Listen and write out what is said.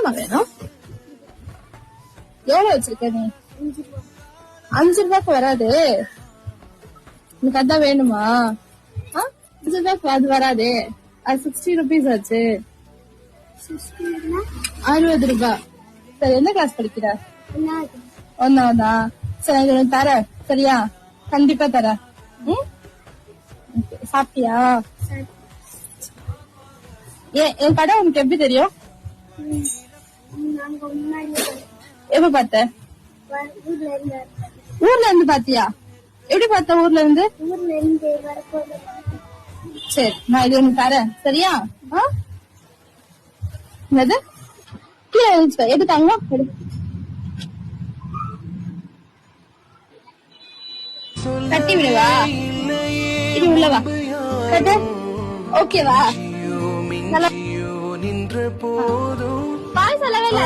எவ்வளவுமா வேணும்? எவ்வளவு வச்சிருக்க நீ? 5 ரூபாய்க்கு வராது. உனக்கு அதான் வேணுமா? 5 ரூபாய்க்கு அது வராதே. அது 60 rupees ஆச்சு. 60 ரூபாய். சரி, எந்த கிளாஸ் படிக்கிற? 1ஆவதா? சரி, தர சரியா? கண்டிப்பா தர. சாப்பிட்டியா? என் கடை உனக்கு எப்படி தெரியும்? எப்ப பார்த்த? ஊர்ல இருந்து பாத்தியா? எப்படி பார்த்த ஊர்ல இருந்து? சரி, நான் இது உனக்கு தரேன் சரியா? என்னது? கீழே எழுந்துச்சு எது தாங்க? கட்டி விடுவா? இது உள்ளவா? கட்டு. ஓகேவா? பாய் சொல்லவே இல்ல.